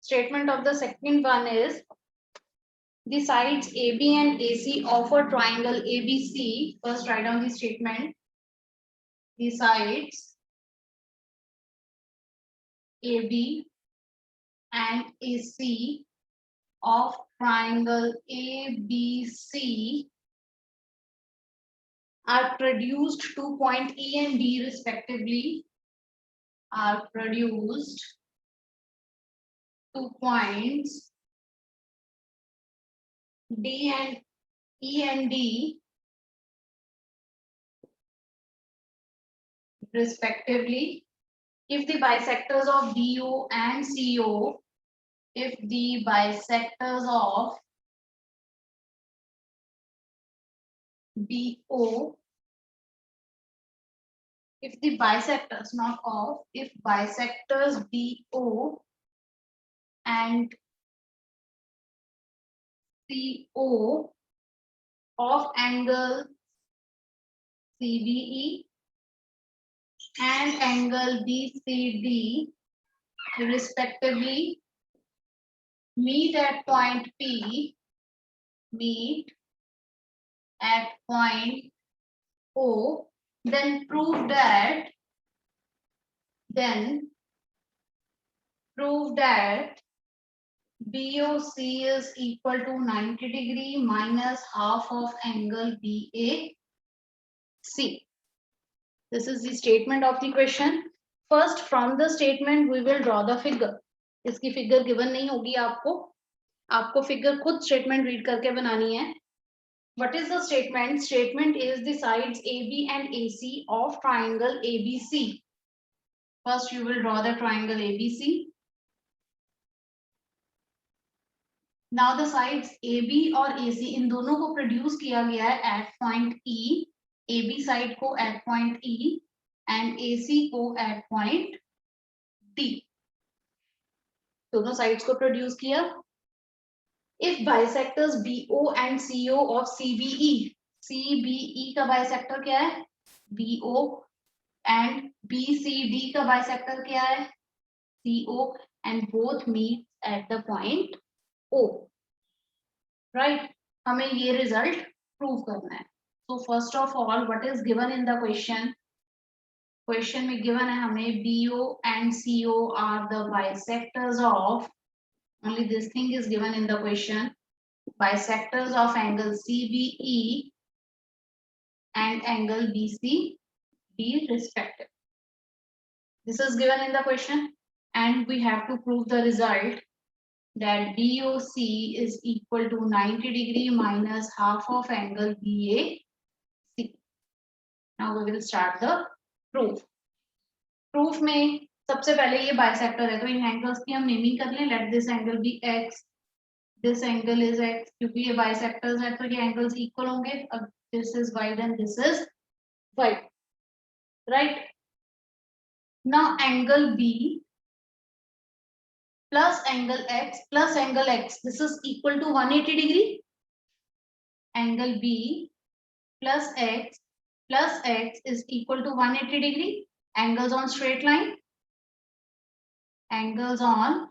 Statement of the second one is the sides AB and AC of a triangle ABC. First write down the statement. The sides AB and AC of triangle ABC are produced to point E and D respectively. Are produced to points D and E and D respectively if the bisectors of DO and CO, if the bisectors of DO, if the bisectors, not of, if bisectors DO and CO of angle CBE and angle BCD respectively meet at point P, meet at point O, then prove that BOC is equal to 90 degree minus half of angle BAC. This is the statement of the question. First, from the statement we will draw the figure. इसकी figure given नहीं होगी आपको figure खुद statement read करके बनानी है. What is the statement? Statement is the sides AB and AC of triangle ABC. First, you will draw the triangle ABC. Now the sides AB और AC इन दोनों को produce किया गया है at point E. AB side को at point E and AC को at point D. दोनों sides को produce किया. If bisectors BO and CO of CBE, CBE का bisector क्या है? BO and BCD का bisector क्या है? CO and both meet at the point O. Right? हमें ये result prove करना है. So first of all, what is given in the question? Question में given है हमें BO and CO are the bisectors of, only this thing is given in the question, bisectors of angle CBE and angle BCD respectively. This is given in the question and we have to prove the result that BOC is equal to 90 degree minus half of angle BAC. Now we will start the proof. Proof में सबसे पहले ये bisector है तो इन angles की हम naming कर लें. Let this angle be x, this angle is x, क्योंकि ये बाइसेक्टर्स है तो ये एंगल्स इक्वल होंगे. अब this is y and this is y, right. Now angle b plus angle x plus angle x, this is equal to 180 degree. Angle b plus x is equal to 180 degree. Angles on straight line. Angles on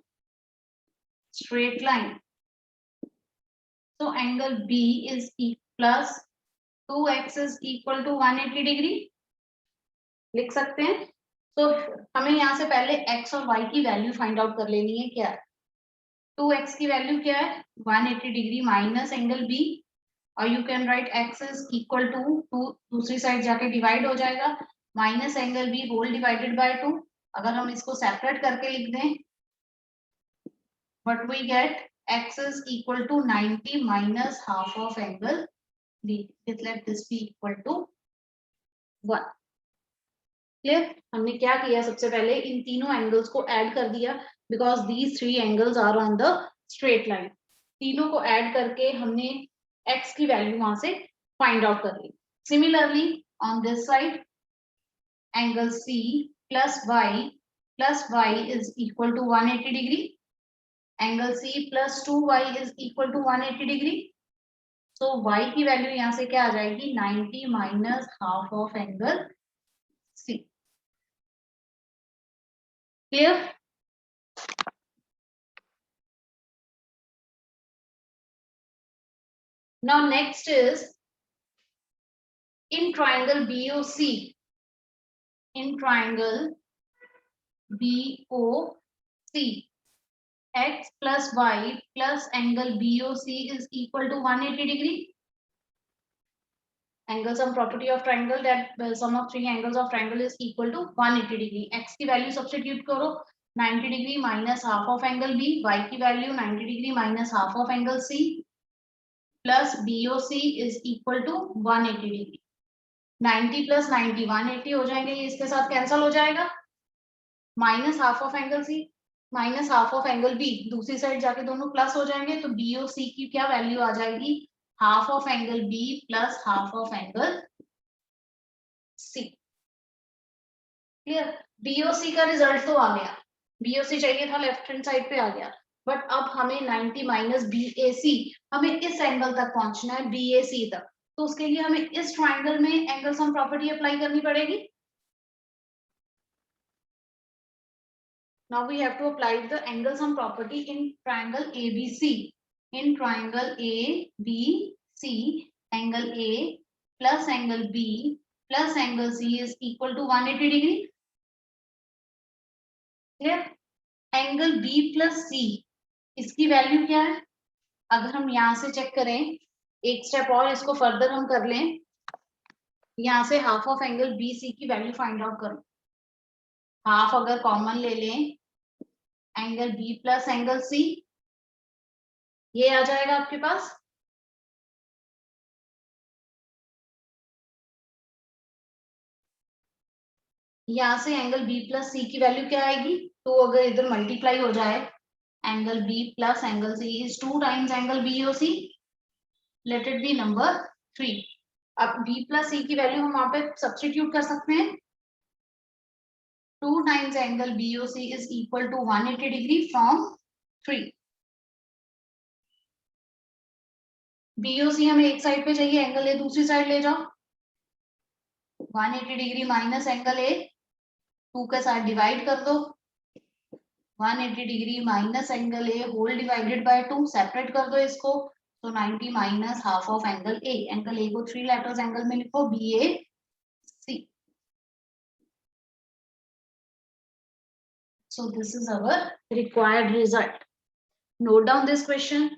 straight line. So angle b is plus 2x is equal to 180 degree. लिख सकते हैं. तो हमें यहाँ से पहले x और y की वैल्यू फाइंड आउट कर लेनी है. क्या 2x की वैल्यू क्या है? 180 डिग्री माइनस एंगल b, और you can write x is equal to दूसरी साइड जाके डिवाइड हो जाएगा minus angle b whole divided by 2. अगर हम इसको सेपरेट करके लिख दें, what we get, x is equal to 90 minus half of angle b. Let this be equal to 1. Clear? हमने क्या किया, सबसे पहले इन तीनों एंगल्स को ऐड कर दिया because these three angles are on the straight line. तीनों को ऐड करके हमने x की वैल्यू वहां से फाइंड आउट कर ली. Similarly on this side angle C plus y is equal to 180 degree. Angle C plus 2y is equal to 180 degree. So y की वैल्यू यहाँ से क्या आ जाएगी, 90 minus half of angle C. Clear? Now next is in triangle BOC. In triangle BOC, x plus y plus angle BOC is equal to 180 degree. Angle sum property of triangle that sum of three angles of triangle is equal to 180 degree. X की value substitute करो 90 degree minus half of angle B, y की value 90 degree minus half of angle C plus BOC is equal to 180 degree. 90 plus 90 180 हो जाएंगे, ये इसके साथ cancel हो जाएगा. Minus half of angle C minus half of angle B, दूसरी side जाके दोनों प्लस हो जाएंगे, तो BOC की क्या वैल्यू आ जाएगी, half of angle B plus half of angle C. Clear. BOC का रिजल्ट तो आ गया, BOC चाहिए था लेफ्ट हैंड साइड पे आ गया, बट अब हमें 90 माइनस BAC, हमें इस एंगल तक पहुंचना है BAC तक, तो उसके लिए हमें इस ट्राइंगल में एंगल सम प्रॉपर्टी अप्लाई करनी पड़ेगी. Now we have to apply the angle sum property in triangle ABC. In triangle ABC, angle A plus angle B plus angle C is equal to 180 degree. Clear? Angle B plus C, इसकी value क्या है? अगर हम यहाँ से check करें, एक step और इसको फर्दर हम कर लें, यहाँ से हाफ ऑफ एंगल BC की वैल्यू फाइंड आउट करो. हाफ अगर कॉमन ले लें, angle B plus angle C, ये आ जाएगा आपके पास. यहाँ से एंगल B प्लस C की वैल्यू क्या आएगी, तो अगर इधर मल्टीप्लाई हो जाए, angle B plus angle C is 2 times angle BOC, let it be number 3. अब B प्लस C की वैल्यू हम वहां पे सब्स्टिट्यूट कर सकते हैं. 2 times angle BOC is equal to 180 degree from 3. BOC हमें एक साइड पे चाहिए, एंगल A दूसरी साइड ले जाओ. 180 डिग्री माइनस एंगल A, 2 के साथ डिवाइड कर दो. 180 degree minus angle A whole divided by 2, separate कर दो इसको, तो 90 minus half of angle A. Angle A को 3 लेटर्स एंगल में लिखो, BAC. So this is our required result. Note down this question.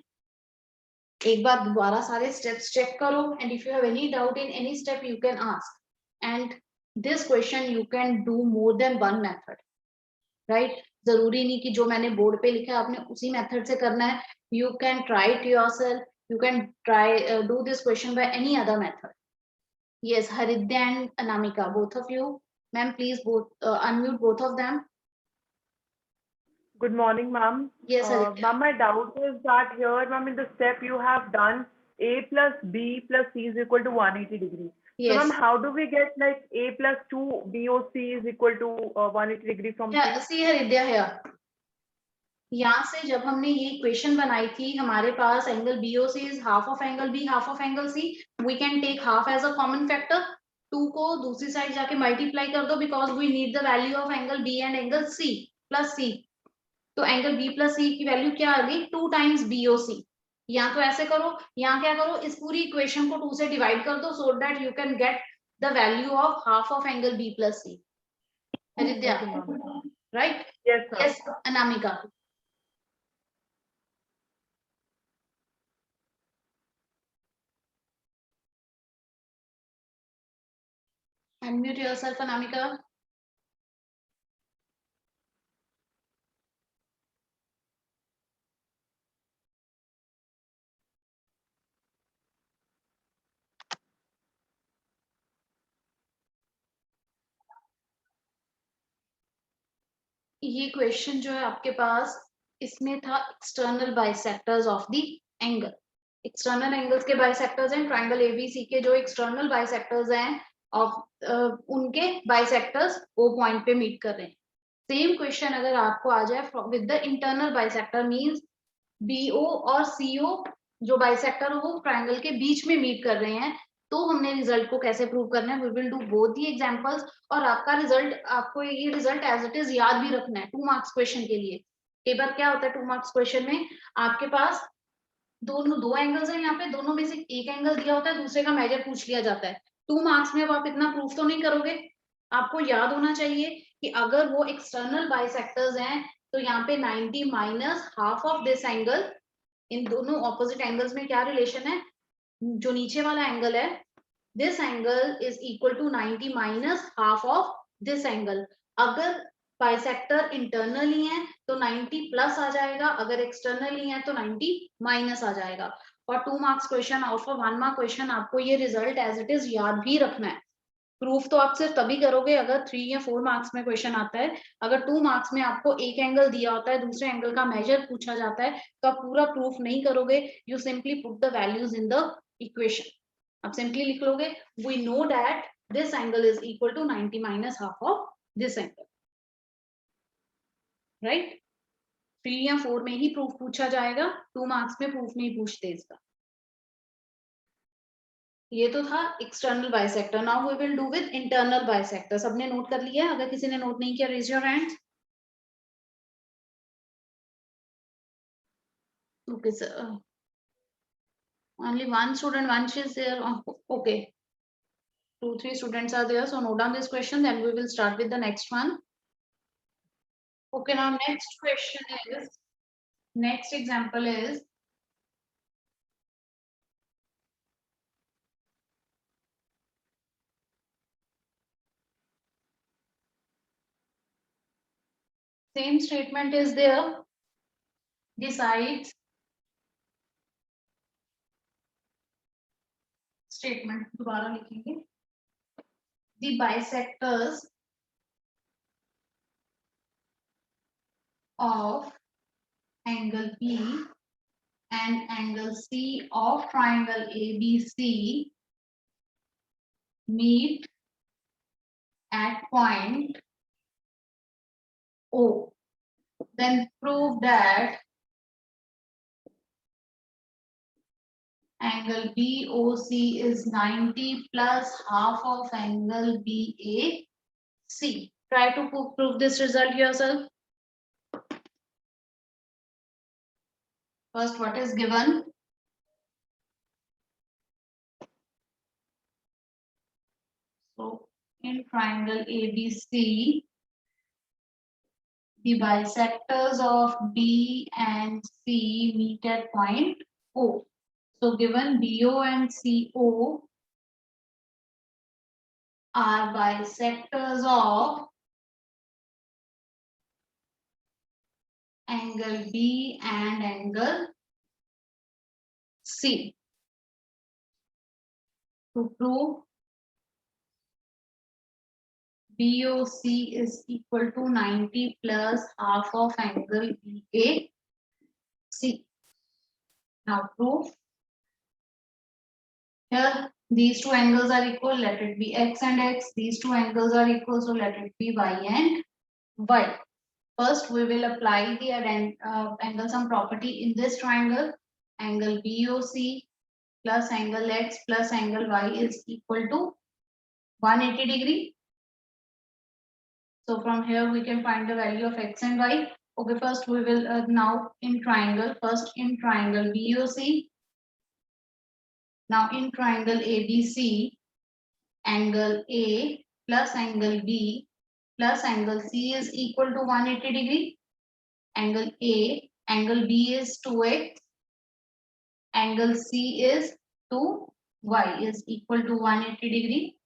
एक बार दोबारा सारे स्टेप्स चेक करो, and if you have any doubt in any step you can ask. And this question you can do more than one method, right? जरूरी नहीं कि जो मैंने board पे लिखा है आपने उसी मेथड से करना है. You can try it yourself. You can try do this question by any other method. Yes, Haridya and Anamika, both of you, ma'am, please both unmute both of them. Good morning, ma'am. Yes, Haridya. Ma'am, my doubt is that here, ma'am, in the step you have done A plus B plus C is equal to 180 degree. Yes. So, ma'am, how do we get like A plus 2 BOC is equal to 180 degree from Yeah, C? see Haridya here. यहाँ से जब हमने ये equation बनाई थी, हमारे पास angle BOC is half of angle B, half of angle C. We can take half as a common factor. 2 को दूसरी साइड जाके मल्टीप्लाई कर दो, because we need the value of angle B and angle C plus C. तो angle B plus C की value क्या आ गई, 2 टाइम्स BOC. यहाँ तो ऐसे करो, यहाँ क्या करो, इस पूरी इक्वेशन को 2 से डिवाइड कर दो, so that you can get the value of half of angle B plus C. Haridya, right? Yes, sir. Yes, Anamika. Unmute yourself, Anamika. ये क्वेश्चन जो है आपके पास, इसमें था external bisectors of the angle. External angles के bisectors हैं, triangle ABC के जो एक्सटर्नल बाइसेक्टर्स हैं ऑफ उनके बाइसेक्टर्स O पॉइंट पे मीट कर रहे हैं. सेम क्वेश्चन अगर आपको आ जाए with the internal bisector, means BO और CO जो बाइसेक्टर वो ट्रायंगल के बीच में मीट कर रहे हैं, तो हमने रिजल्ट को कैसे प्रूव करना है. We will do both the examples, और आपका रिजल्ट, आपको ये रिजल्ट एज इट इज याद भी रखना है 2 मार्क्स क्वेश्चन के लिए. कई बार क्या होता है 2 मार्क्स क्वेश्चन में आपके पास दोनों दो एंगल्स है यहाँ पे, दोनों में से एक एंगल दिया होता है, दूसरे का मेजर पूछ लिया जाता है। 2 मार्क्स में अब आप इतना प्रूफ तो नहीं करोगे। आपको याद होना चाहिए कि अगर वो एक्सटर्नल बाइसेक्टर्स हैं तो यहाँ पे 90 minus half of this angle, इन दोनों ऑपोजिट एंगल्स में क्या रिलेशन है, जो नीचे वाला एंगल है this angle is equal to 90 minus half of this angle. अगर बाइसेक्टर इंटरनली है तो 90 प्लस आ जाएगा, अगर एक्सटर्नली है तो 90 माइनस आ जाएगा। और 2 मार्क्स क्वेश्चन और फॉर 1 मार्क क्वेश्चन आपको ये रिजल्ट एज इट इज याद भी रखना है। प्रूफ तो आप सिर्फ तभी करोगे अगर 3 या 4 मार्क्स में क्वेश्चन आता है। अगर 2 मार्क्स में आपको एक एंगल दिया होता है, दूसरे एंगल का मेजर पूछा जाता है, तो आप पूरा प्रूफ नहीं करोगे। You simply put the values in the equation. आप सिंपली लिख लोगे we know that this angle is equal to 90 minus half of this angle, right. 3 या 4 में ही प्रूफ पूछा जाएगा, 2 मार्क्स में प्रूफ नहीं पूछते इसका। ये तो था external bisector. Now we will do with internal bisector. सबने नोट कर लिया है? अगर किसी ने नोट नहीं किया raise your hand. Okay, sir. Only one student, one is there. Okay, 2, 3 students are there. So note down this question. Then we will start with the next one. Okay, now next question is, next example is, same statement is there. The sides statement दोबारा लिखेंगे. The bisectors of angle B and angle C of triangle ABC meet at point O. Then prove that angle BOC is 90 plus half of angle BAC. Try to prove this result yourself. First, what is given? So, in triangle ABC, the bisectors of B and C meet at point O. So, given BO and CO are bisectors of angle B and angle C. To prove BOC is equal to 90 plus half of angle BAC. Now prove. Here these two angles are equal, let it be x and x. These two angles are equal, so let it be y and y. First we will apply the angle sum property in this triangle. Angle BOC plus angle x plus angle y is equal to 180 degree. So from here we can find the value of x and y. Okay, first we will now in triangle, first in triangle BOC. Now in triangle ABC, angle A plus angle B plus angle C is equal to 180 degree. Angle A, angle B is 2x, angle C is 2y is equal to 180 degree.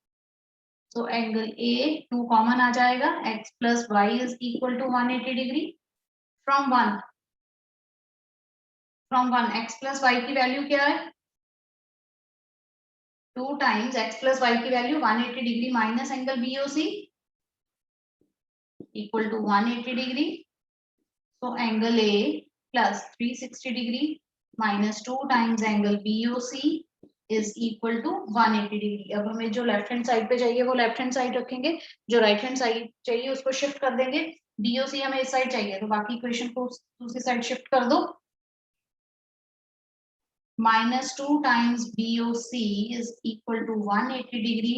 So angle A 2 common आ जाएगा, x plus y is equal to 180 degree. From 1 x plus y की value क्या है? 2 times x plus y की value 180 degree minus angle BOC equal to 180 degree. So angle A plus 360 degree minus 2 times angle BOC is equal to 180 degree. अब हमें जो left hand side पे चाहिए वो लेफ्ट हैंड साइड रखेंगे, जो right hand side चाहिए उसको शिफ्ट कर देंगे. BOC हमें इस साइड चाहिए तो बाकी इक्वेशन को दूसरी साइड शिफ्ट कर दो. Minus 2 times BOC is equal to 180 degree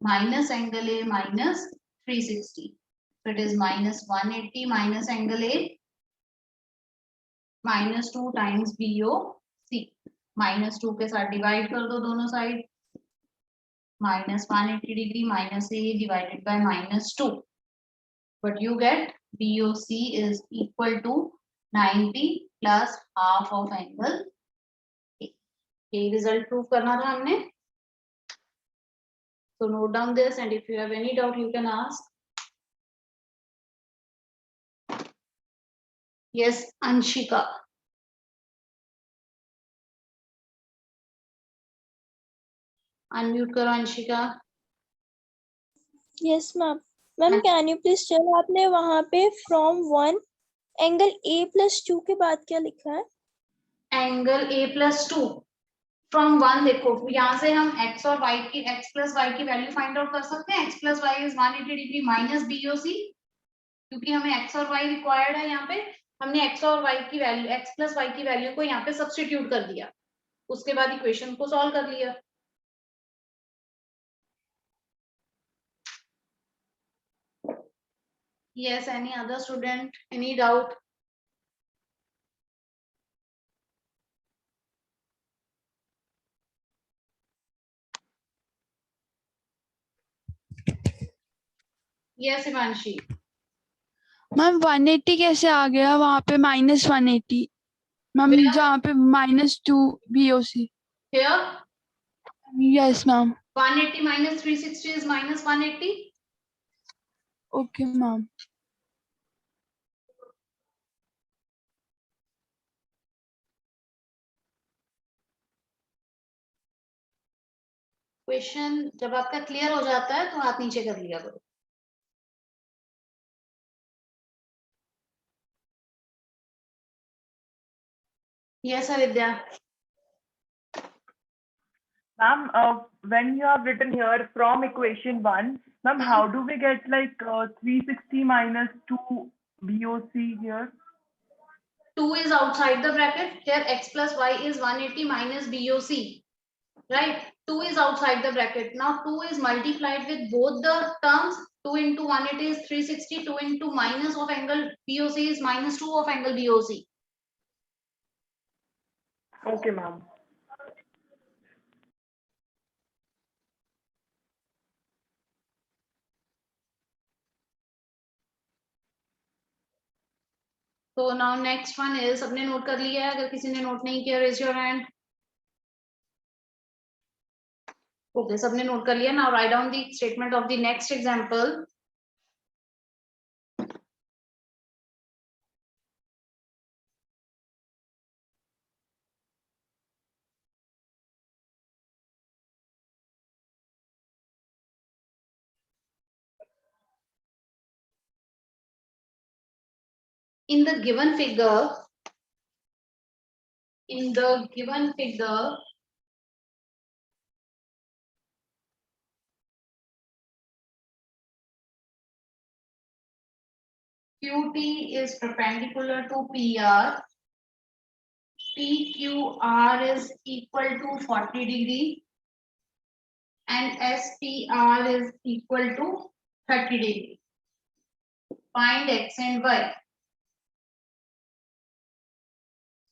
minus angle A minus 360. So it is minus 180 minus angle A minus 2 times BOC. सी -2 के साथ डिवाइड कर दो दोनों side, -180 degree minus A divided by -2, but you get BOC is equal to 90 plus half of angle A. ये result prove करना था हमने. So note down this, and if you have any doubt you can ask. Yes, Anshika. Unmute करो Anshika. Yes, ma'am. Ma'am, can you please tell आपने वहाँ पे from 1 angle A plus 2 के बाद क्या लिखा है? Angle A plus 2 from 1. देखो यहाँ से हम x और y की x plus y की वैल्यू फाइंड आउट कर सकते हैं. x plus y is 180 degree minus BOC, क्योंकि हमें x और y रिक्वायर्ड है. यहाँ पे हमने x और y की वैल्यू x plus y की वैल्यू को यहाँ पे सब्स्टिट्यूट कर दिया, उसके बाद इक्वेशन को सॉल्व कर लिया. Yes, any other student, any doubt? Yes, Ivanshi. Ma'am 180 कैसे आ गया वहाँ पे -180? Ma'am Where? जहाँ पे -2 BOC. Here, yes ma'am. 180 minus 360 is -180. Okay ma'am. Question जब आपका क्लियर हो जाता है तो हाथ नीचे कर लिया करो. Yes, Avidya. Ma'am, when you have written here from equation 1, ma'am, how do we get like 360 minus 2 BOC here? 2 is outside the bracket. Here x plus y is 180 minus BOC. Right? 2 is outside the bracket. Now 2 is multiplied with both the terms. 2 into 180 is 360. 2 into minus of angle BOC is -2 of angle BOC. Okay, ma'am. So now next one is, सबने note कर लिया है? अगर किसी ने note नहीं किया raise your hand. Okay, सबने नोट कर लिया. Now write down the statement of the next example. In the given figure, QT is perpendicular to PR. PQR is equal to 40 degree and SPR is equal to 30 degree. Find x and y.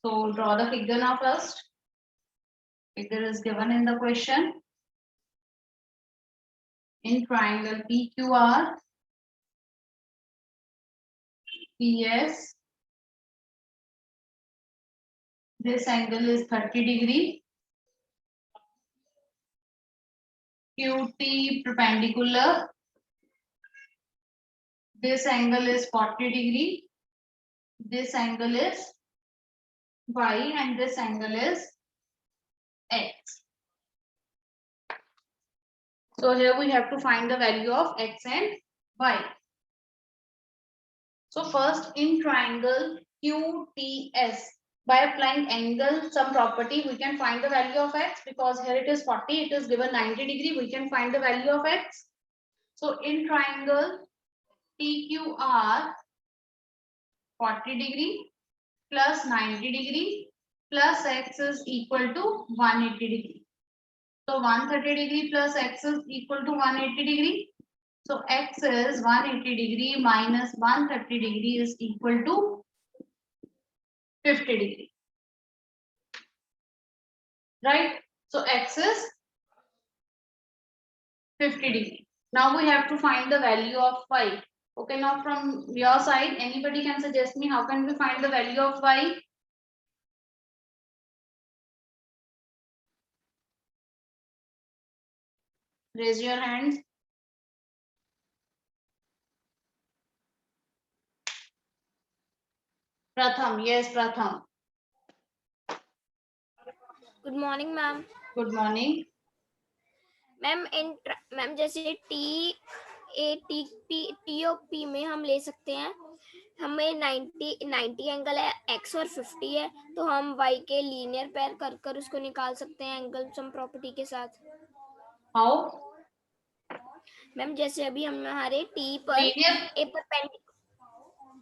So draw the figure now first. Figure is given in the question. In triangle PQR, PS, this angle is 30 degree. QT perpendicular, this angle is 40 degree. This angle is Y and this angle is X. So here we have to find the value of X and Y. So first, in triangle QTS, by applying angle sum property, we can find the value of X, because here it is 40, it is given 90 degree, we can find the value of X. So in triangle PQR, 40 degree plus 90 degree plus X is equal to 180 degree. So 130 degree plus X is equal to 180 degree. So X is 180 degree minus 130 degree is equal to 50 degree. right? So x is 50 degree. Now we have to find the value of y. Okay, now from your side, anybody can suggest me how can we find the value of y? Raise your hands. Pratham, yes, Pratham. Good morning ma'am. Good morning. Ma'am जैसे T O P में हम ले सकते हैं, हमें 90 angle है, x और 50 है, तो हम y के लीनियर पेयर कर उसको निकाल सकते हैं एंगल सम प्रॉपर्टी के साथ. How? मैम जैसे अभी हमारे t पर Linear.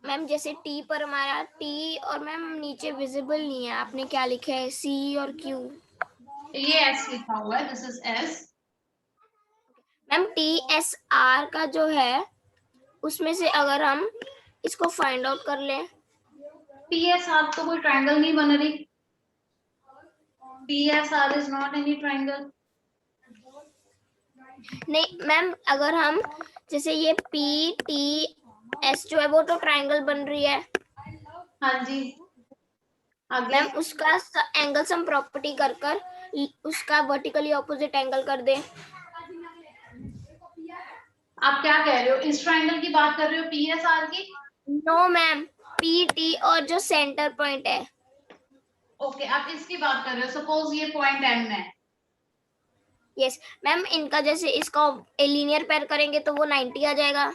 मैम जैसे t पर हमारा t और मैम नीचे विजिबल नहीं है, आपने क्या लिखा है c और q. ये s लिखा हुआ है, this is s. Ma'am TSR का जो है उसमें से अगर हम इसको फाइंड आउट कर लें. TSR तो कोई ट्रायंगल नहीं बन रही. TSR is not any triangle. नहीं मैम, अगर हम जैसे ये PTS जो है वो तो ट्रायंगल बन रही है. हाँ जी. आगे. मैम उसका एंगल सम प्रॉपर्टी कर उसका वर्टिकली ऑपोजिट एंगल कर दें. आप क्या कह रहे हो? इस ट्रायंगल की बात कर रहे हो PSR की? नो मैम, PT और जो सेंटर पॉइंट है. ओके, आप इसकी बात कर रहे हो. सपोज ये पॉइंट M है. यस मैम, इनका जैसे इसका लीनियर पेयर करेंगे तो वो 90 आ जाएगा.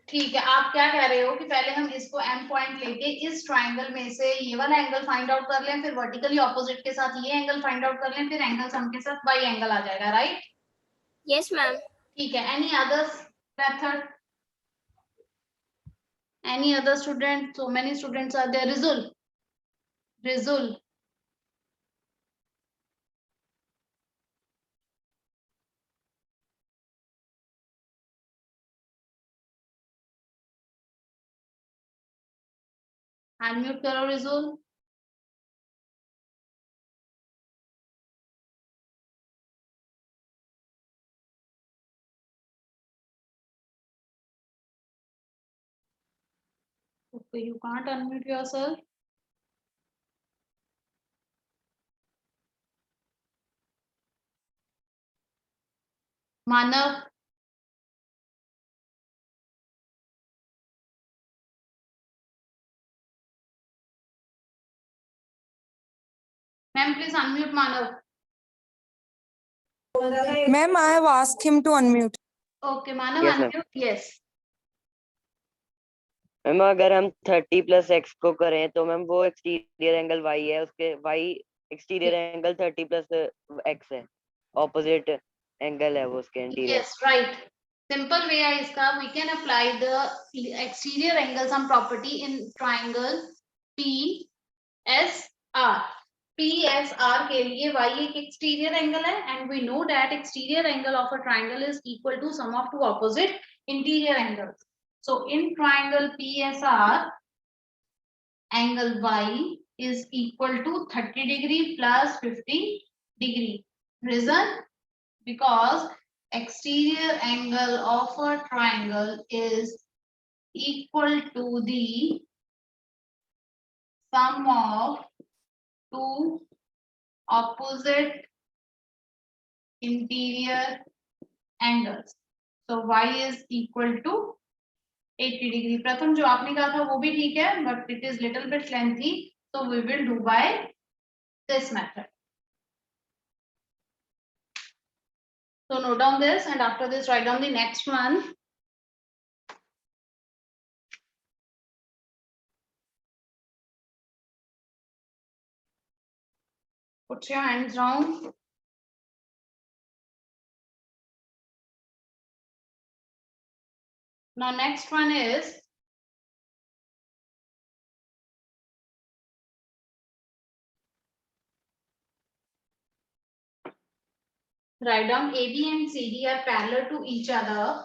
ठीक है, आप क्या कह रहे हो कि पहले हम इसको M पॉइंट लेके इस ट्रायंगल में से ये वाला एंगल फाइंड आउट कर लें, फिर वर्टिकली ऑपोजिट के साथ ये एंगल फाइंड आउट कर लें, फिर एंगल सम के साथ y एंगल आ जाएगा, राइट? Yes ma'am. ठीक है. Any others method? Any other student? So many students are there. Rizul. Unmute करो Rizul. Okay, you can't unmute yourself. Manav. Ma'am, please unmute Manav. Ma'am, I have asked him to unmute. Okay, Manav, Yes, ma'am. unmute. Yes. Ma'am अगर हम 30 plus x को करें तो ma'am वो exterior angle y है, उसके y exterior angle 30 plus x है, opposite angle है वो उसके interior. Yes, right. Simple way है इसका. We can apply the exterior angle sum property in triangle PSR. PSR के लिए y एक exterior angle है, and we know that exterior angle of a triangle is equal to sum of two opposite interior angles. So in triangle PSR, angle y is equal to 30 degree plus 50 degree. Reason? Because exterior angle of a triangle is equal to the sum of two opposite interior angles. So y is equal to 80 degree. प्रथम जो आपने कहा था वो भी ठीक है, but it is little bit lengthy, so we will do by this method. So note down this, and after this write down the next one. Put your hands down. Now next one is write down AB and CD are parallel to each other.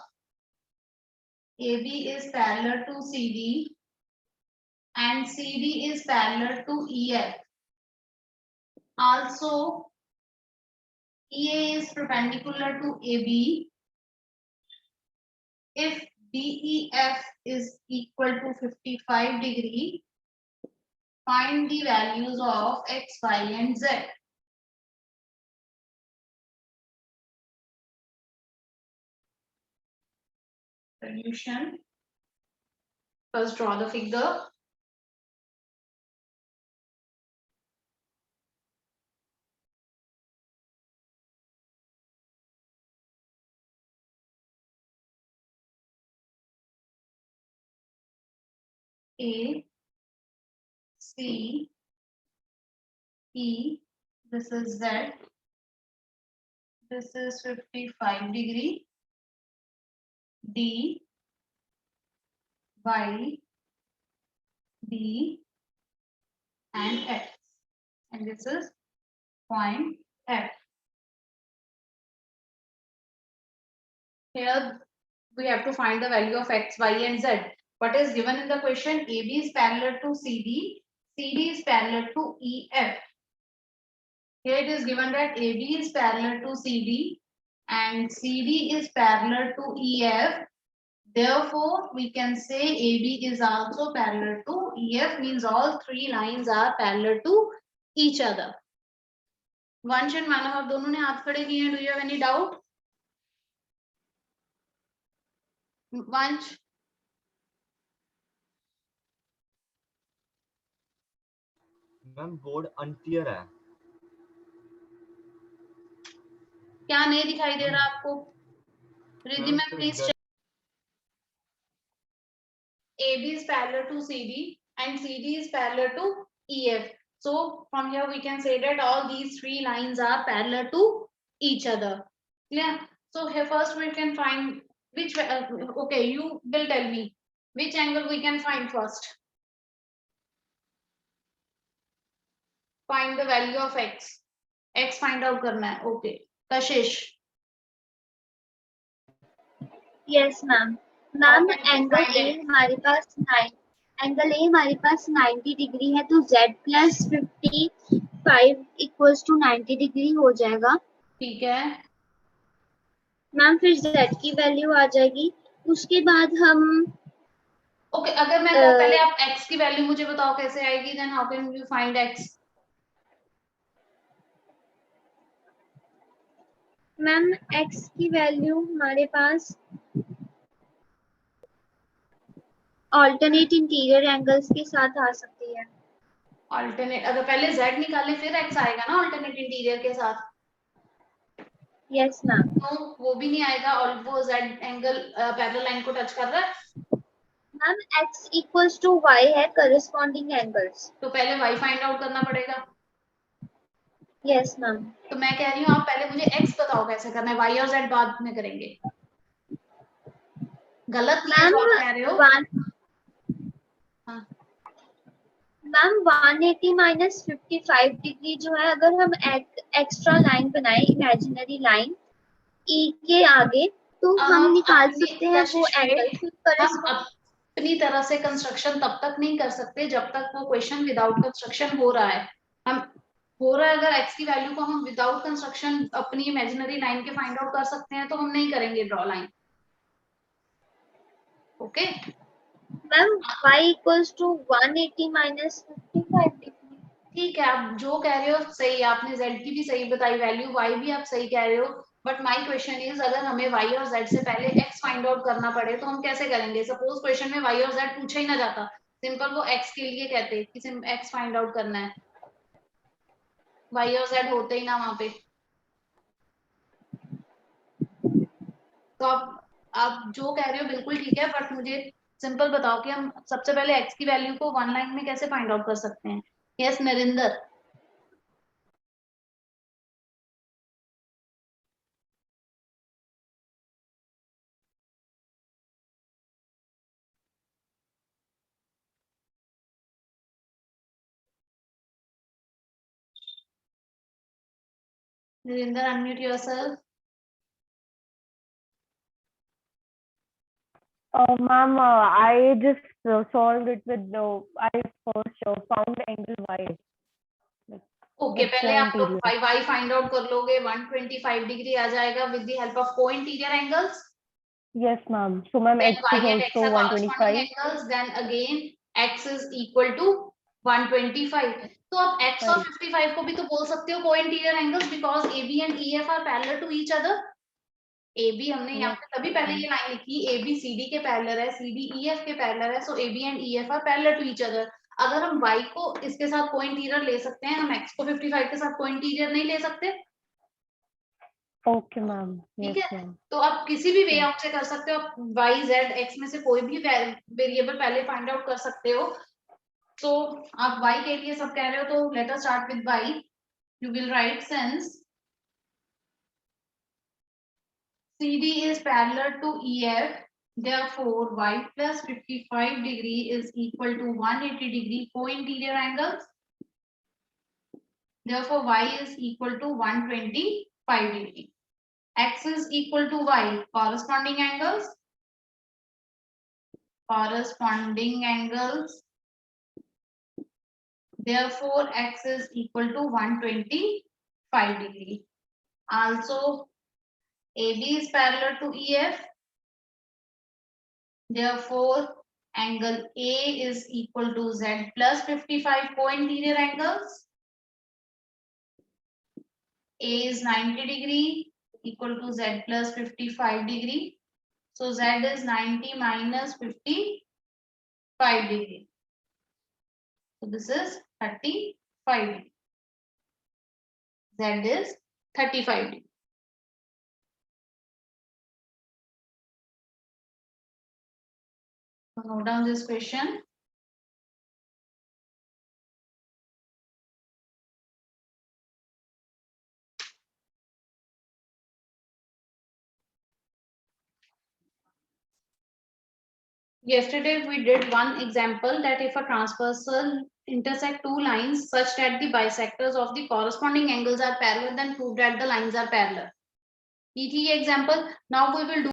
AB is parallel to CD and CD is parallel to EF. Also, EA is perpendicular to AB. If DEF is equal to 55 degree, find the values of X, Y, and Z. Solution. First, draw the figure. A, C, E, this is Z, this is 55 degree, D, Y, D, and X, and this is point F. Here we have to find the value of X, Y, and Z. What is given in the question? AB is parallel to CD, CD is parallel to EF. Here it is given that AB is parallel to CD and CD is parallel to EF. Therefore, we can say AB is also parallel to EF, means all three lines are parallel to each other. Vansh and Manav, आप दोनों ने हाथ खड़े किए हैं. Do you have any doubt? Vansh, ma'am board unclear है. क्या नहीं दिखाई दे रहा आपको? रिद्धि Ma'am, मैम तो please. AB is parallel to CD and CD is parallel to EF. So from here we can say that all these three lines are parallel to each other. Yeah. So here first we can find which. Okay, you will tell me which angle we can find first. Find the value of X. X find out करना है. Okay. Kashish. Yes ma'am. Ma'am angle A हमारे पास 90 degree है तो z plus 55 equals to 90 degree हो जाएगा. ठीक है. मैम फिर z की वैल्यू आ जाएगी. उसके बाद हम ओके अगर मैं कहूं पहले आप x की वैल्यू मुझे बताओ कैसे आएगी, then how can you find x? Ma'am x की वैल्यू हमारे पास ऑल्टरनेट इंटीरियर एंगल्स के साथ आ सकती है. अल्टरनेट अगर पहले z निकाले फिर x आएगा ना अल्टरनेट इंटीरियर के साथ. Yes ma'am. तो वो भी नहीं आएगा और वो z एंगल पैरेलल लाइन को टच कर रहा है. Ma'am x equals to y है करस्पॉन्डिंग एंगल्स. तो पहले y फाइंड आउट करना पड़ेगा. Yes ma'am. तो मैं कह रही हूँ आप पहले मुझे x बताओ कैसे करना है, y और z बाद में करेंगे. गलत मैम जो आप कह रहे हो. मैम 180 माइनस 55 डिग्री जो है, अगर हम एक्स्ट्रा लाइन बनाए इमेजिनरी लाइन ई के आगे तो हम निकाल सकते हैं वो एंगल. हम अपनी तरह से कंस्ट्रक्शन तब तक नहीं कर सकते जब तक वो क्वेश्चन विदाउट कंस्ट्रक्शन हो रहा है. हम हो रहा है अगर x की वैल्यू को हम विदाउट कंस्ट्रक्शन अपनी इमेजिनरी लाइन के फाइंड आउट कर सकते हैं तो हम नहीं करेंगे draw line. Okay ma'am y equals to 180 minus 55 degree. ठीक है, आप जो कह रहे हो सही. आपने z की भी सही बताई वैल्यू, y भी आप सही कह रहे हो. बट माय क्वेश्चन इज अगर हमें y और z से पहले x फाइंड आउट करना पड़े तो हम कैसे करेंगे? सपोज क्वेश्चन में y और z पूछा ही ना जाता, सिंपल वो x के लिए कहते कि x फाइंड आउट करना है, y और z होते ही ना वहां पे. तो आप जो कह रहे हो बिल्कुल ठीक है, बट मुझे सिंपल बताओ कि हम सबसे पहले x की वैल्यू को वन लाइन में कैसे फाइंड आउट कर सकते हैं. Yes Narendra. Narinder, unmute yourself. Ma'am, I just solved it with I first found angle y. Oh, okay, पहले आप लोग co-interior. y फाइंड आउट कर लोगे, 125 डिग्री आ जाएगा with the help of co-interior angles. Yes, ma'am. So, ma'am, Then x y is and x also are corresponding 125. angles. Then again x is equal to 125. तो आप x और 55 को भी तो बोल सकते हो co-interior angles, because AB and EF are parallel to each other. AB हमने यहाँ पे तभी पहले ये लाइन लिखी, AB CD के पैरेलल है, CD EF के पैरेलल है, so AB and EF are parallel to each other. अगर हम y को इसके साथ को-इंटीरियर ले सकते हैं, हम x को 55 के साथ को-इंटीरियर नहीं ले सकते. Okay, ma'am. ठीक Yes, है, ma'am. तो आप किसी भी वे आउट से कर सकते हो. आप y z x में से कोई भी वेरिएबल पहले फाइंड आउट कर सकते हो. तो आप y के लिए सब कह रहे हो, तो let us start with y. You will write since CD is parallel to EF, therefore y plus 55 degree is equal to 180 degree co-interior angles. Therefore y is equal to 125 degree. X is equal to y, corresponding angles. Corresponding angles. Therefore x is equal to 125 degree. Also AB is parallel to EF. Therefore angle A is equal to Z plus 55 co-interior angles. A is 90 degree equal to Z plus 55 degree. So Z is 90 minus 55 degree. So this is 35 degree. Z is 35 degree. So note down this question. Yesterday we did one example that if a transversal intersect two lines such that the bisectors of the corresponding angles are parallel, then prove that the lines are parallel. ये थी ये example. Now we will do